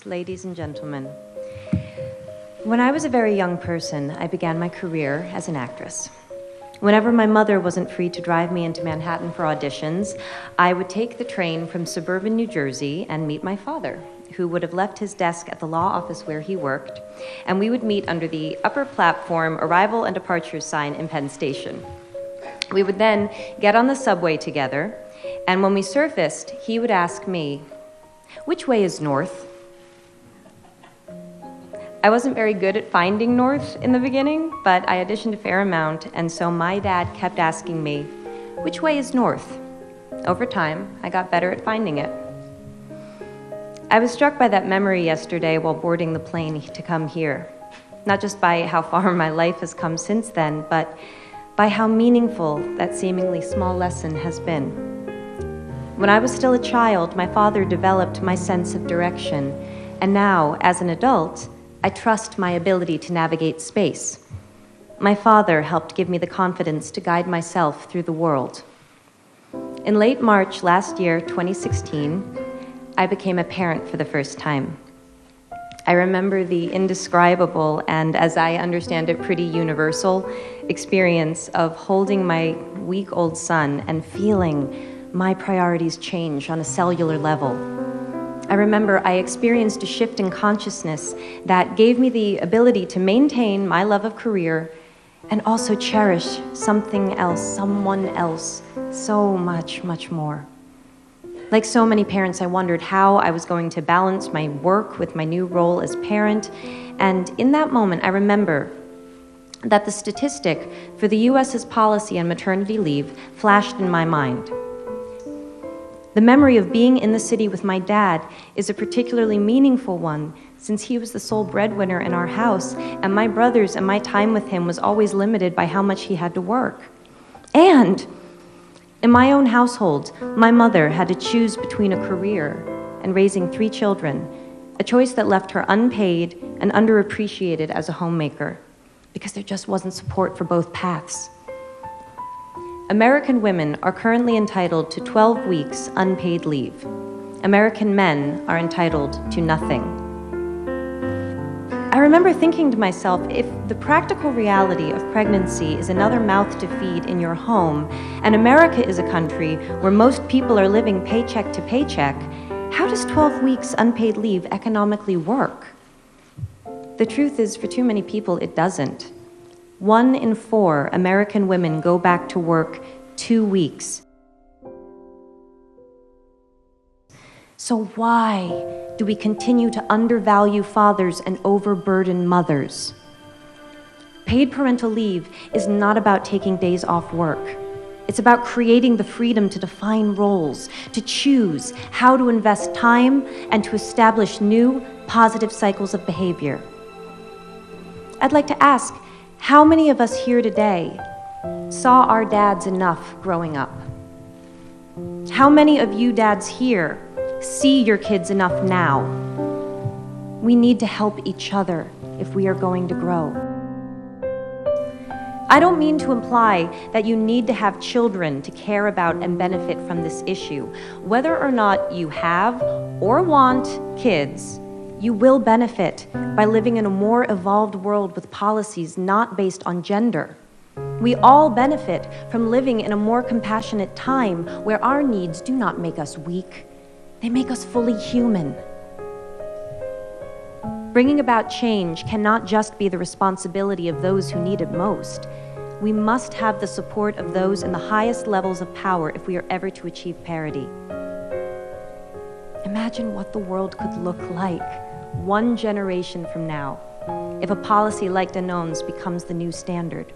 ladies and gentlemen. When I was a very young person, I began my career as an actress. Whenever my mother wasn't free to drive me into Manhattan for auditions, I would take the train from suburban New Jersey and meet my father, who would have left his desk at the law office where he worked, and we would meet under the upper platform arrival and departure sign in Penn Station. We would then get on the subway together, and when we surfaced, he would ask me, "Which way is north?" I wasn't very good at finding north in the beginning, but I auditioned a fair amount, and so my dad kept asking me, "Which way is north?" Over time, I got better at finding it. I was struck by that memory yesterday while boarding the plane to come here, not just by how far my life has come since then, but by how meaningful that seemingly small lesson has been. When I was still a child, my father developed my sense of direction, and now, as an adult, I trust my ability to navigate space. My father helped give me the confidence to guide myself through the world. In late March last year, 2016, I became a parent for the first time. I remember the indescribable and, as I understand it, pretty universal experience of holding my week-old son and feeling my priorities change on a cellular level. I remember I experienced a shift in consciousness that gave me the ability to maintain my love of career and also cherish something else, someone else, so much, much more. Like so many parents, I wondered how I was going to balance my work with my new role as parent, and in that moment, I remember that the statistic for the US's policy on maternity leave flashed in my mind. The memory of being in the city with my dad is a particularly meaningful one, since he was the sole breadwinner in our house, and my brothers and my time with him was always limited by how much he had to work. And in my own household, my mother had to choose between a career and raising 3 children, a choice that left her unpaid and underappreciated as a homemaker, because there just wasn't support for both paths. American women are currently entitled to 12 weeks unpaid leave. American men are entitled to nothing. I remember thinking to myself, if the practical reality of pregnancy is another mouth to feed in your home, and America is a country where most people are living paycheck to paycheck, how does 12 weeks unpaid leave economically work? The truth is, for too many people, it doesn't. 1 in 4 American women go back to work 2 weeks. So why do we continue to undervalue fathers and overburden mothers? Paid parental leave is not about taking days off work. It's about creating the freedom to define roles, to choose how to invest time, and to establish new, positive cycles of behavior. I'd like to ask, how many of us here today saw our dads enough growing up? How many of you dads here see your kids enough now? We need to help each other if we are going to grow. I don't mean to imply that you need to have children to care about and benefit from this issue. Whether or not you have or want kids, you will benefit by living in a more evolved world with policies not based on gender. We all benefit from living in a more compassionate time where our needs do not make us weak. They make us fully human. Bringing about change cannot just be the responsibility of those who need it most. We must have the support of those in the highest levels of power if we are ever to achieve parity. Imagine what the world could look like 1 generation from now if a policy like Danone's becomes the new standard.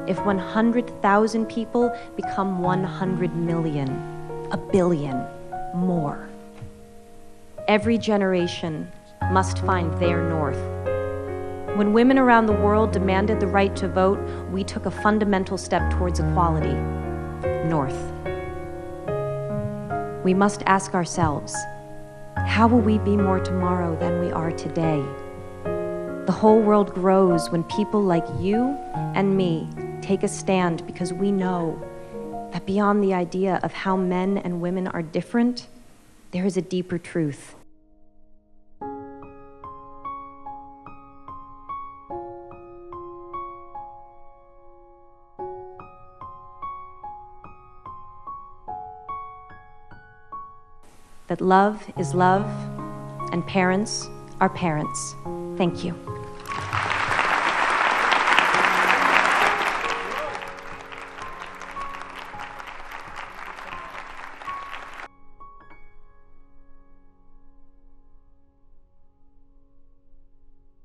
If 100,000 people become 100 million, a billion more. Every generation must find their north. When women around the world demanded the right to vote, we took a fundamental step towards equality. North. We must ask ourselves, how will we be more tomorrow than we are today? The whole world grows when people like you and me take a stand, because we know that beyond the idea of how men and women are different, there is a deeper truth. that love is love and parents are parents. Thank you.